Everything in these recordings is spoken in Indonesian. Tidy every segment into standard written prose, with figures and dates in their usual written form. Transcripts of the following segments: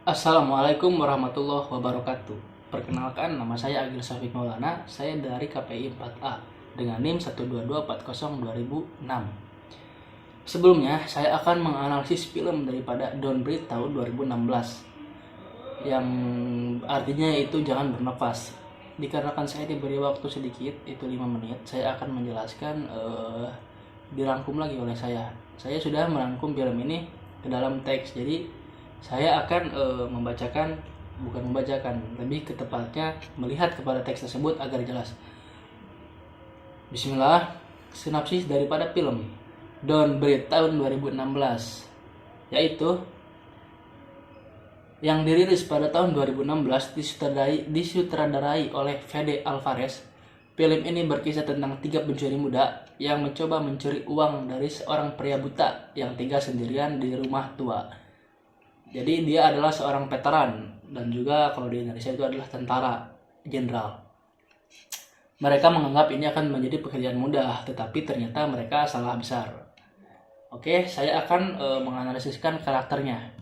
Assalamualaikum warahmatullahi wabarakatuh. Perkenalkan, nama saya Agil Syafiq Maulana. Saya dari KPI 4A dengan NIM 122402006. Sebelumnya, saya akan menganalisis film daripada Don't Breathe tahun 2016 yang artinya itu jangan bernafas. Dikarenakan saya diberi waktu sedikit, itu 5 menit, saya akan menjelaskan dirangkum lagi oleh saya. Saya sudah merangkum film ini ke dalam teks, jadi saya akan lebih ke tepatnya melihat kepada teks tersebut agar jelas. Bismillah. Sinopsis daripada film Don't Breathe tahun 2016, yaitu yang dirilis pada tahun 2016, disutradarai oleh Fede Alvarez. Film ini berkisah tentang 3 pencuri muda yang mencoba mencuri uang dari seorang pria buta yang tinggal sendirian di rumah tua. Jadi dia adalah seorang veteran dan juga kalau di Indonesia itu adalah tentara jenderal. Mereka menganggap ini akan menjadi pekerjaan mudah, tetapi ternyata mereka salah besar. Oke, saya akan menganalisiskan karakternya.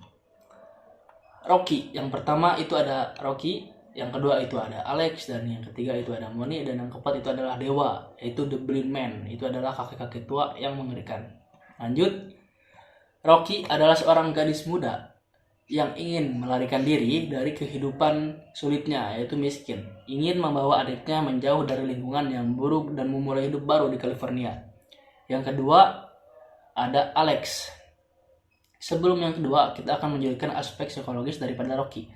Rocky, yang pertama itu ada Rocky, yang kedua itu ada Alex, dan yang ketiga itu ada Moni, dan yang keempat itu adalah Dewa, yaitu The Blind Man. Itu adalah kakek-kakek tua yang mengerikan. Lanjut, Rocky adalah seorang gadis muda yang ingin melarikan diri dari kehidupan sulitnya, yaitu miskin. Ingin membawa adiknya menjauh dari lingkungan yang buruk dan memulai hidup baru di California. Yang kedua ada Alex. Sebelum yang kedua, kita akan menjelaskan aspek psikologis daripada Rocky.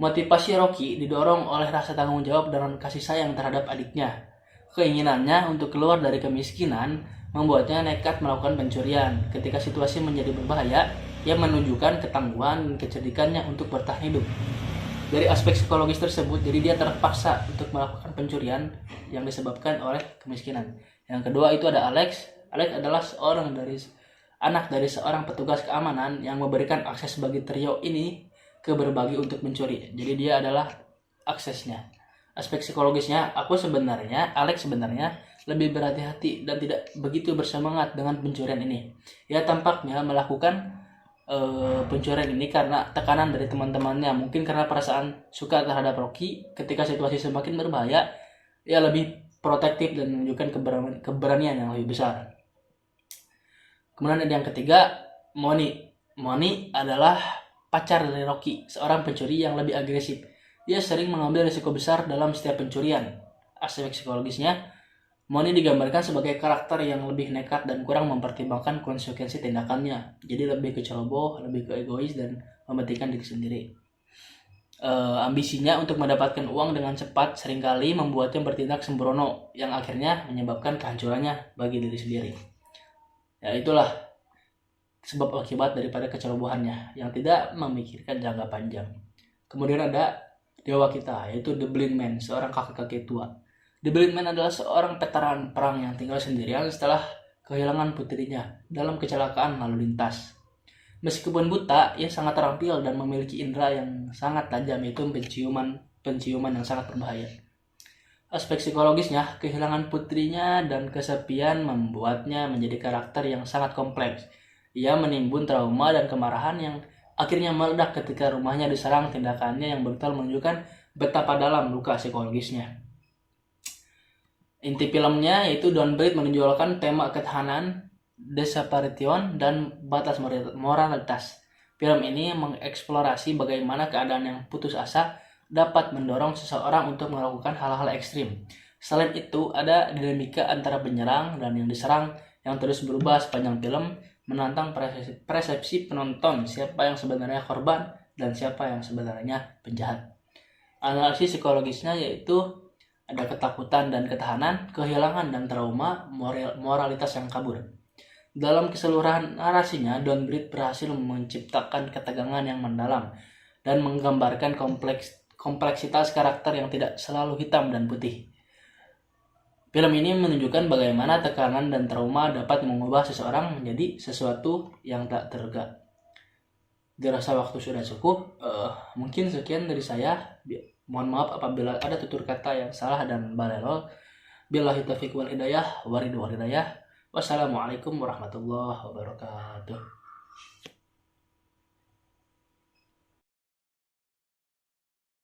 Motivasi Rocky didorong oleh rasa tanggung jawab dan kasih sayang terhadap adiknya. Keinginannya untuk keluar dari kemiskinan membuatnya nekat melakukan pencurian. Ketika situasi menjadi berbahaya, ia menunjukkan ketangguhan dan kecerdikannya untuk bertahan hidup. Dari aspek psikologis tersebut, jadi dia terpaksa untuk melakukan pencurian yang disebabkan oleh kemiskinan. Yang kedua itu ada Alex. Alex adalah anak dari seorang petugas keamanan yang memberikan akses bagi trio ini ke berbagi untuk mencuri. Jadi dia adalah aksesnya. Aspek psikologisnya, Alex sebenarnya lebih berhati-hati dan tidak begitu bersemangat dengan pencurian ini. Ia tampaknya melakukan pencurian ini karena tekanan dari teman-temannya, mungkin karena perasaan suka terhadap Rocky. Ketika situasi semakin berbahaya, ia lebih protektif dan menunjukkan keberanian yang lebih besar. Kemudian ada yang ketiga, Moni. Moni adalah pacar dari Rocky, seorang pencuri yang lebih agresif. Dia sering mengambil risiko besar dalam setiap pencurian. Aspek psikologisnya, Moni digambarkan sebagai karakter yang lebih nekat dan kurang mempertimbangkan konsekuensi tindakannya. Jadi lebih ke ceroboh, lebih ke egois dan mementingkan diri sendiri. Ambisinya untuk mendapatkan uang dengan cepat seringkali membuatnya bertindak sembrono yang akhirnya menyebabkan kehancurannya bagi diri sendiri. Ya, itulah sebab akibat daripada kecerobohannya yang tidak memikirkan jangka panjang. Kemudian ada dewa kita, yaitu The Blind Man, seorang kakek-kakek tua. The Blind Man adalah seorang veteran perang yang tinggal sendirian setelah kehilangan putrinya dalam kecelakaan lalu lintas. Meskipun buta, ia sangat terampil dan memiliki indera yang sangat tajam, yaitu penciuman yang sangat berbahaya. Aspek psikologisnya, kehilangan putrinya dan kesepian membuatnya menjadi karakter yang sangat kompleks. Ia menimbun trauma dan kemarahan yang akhirnya meledak ketika rumahnya diserang. Tindakannya yang brutal menunjukkan betapa dalam luka psikologisnya. Inti filmnya yaitu Don't Breathe menonjolkan tema ketahanan, desperation, dan batas moralitas. Film ini mengeksplorasi bagaimana keadaan yang putus asa dapat mendorong seseorang untuk melakukan hal-hal ekstrim. Selain itu, ada dinamika antara penyerang dan yang diserang yang terus berubah sepanjang film, menantang persepsi penonton siapa yang sebenarnya korban dan siapa yang sebenarnya penjahat. Analisis psikologisnya yaitu ada ketakutan dan ketahanan, kehilangan dan trauma, moralitas yang kabur. Dalam keseluruhan narasinya, Don't Breathe berhasil menciptakan ketegangan yang mendalam dan menggambarkan kompleksitas karakter yang tidak selalu hitam dan putih. Film ini menunjukkan bagaimana tekanan dan trauma dapat mengubah seseorang menjadi sesuatu yang tak terduga. Dirasa waktu sudah cukup, mungkin sekian dari saya. Mohon maaf apabila ada tutur kata yang salah dan balelol. Billahi taufiq wal hidayah, wassalamualaikum warahmatullahi wabarakatuh.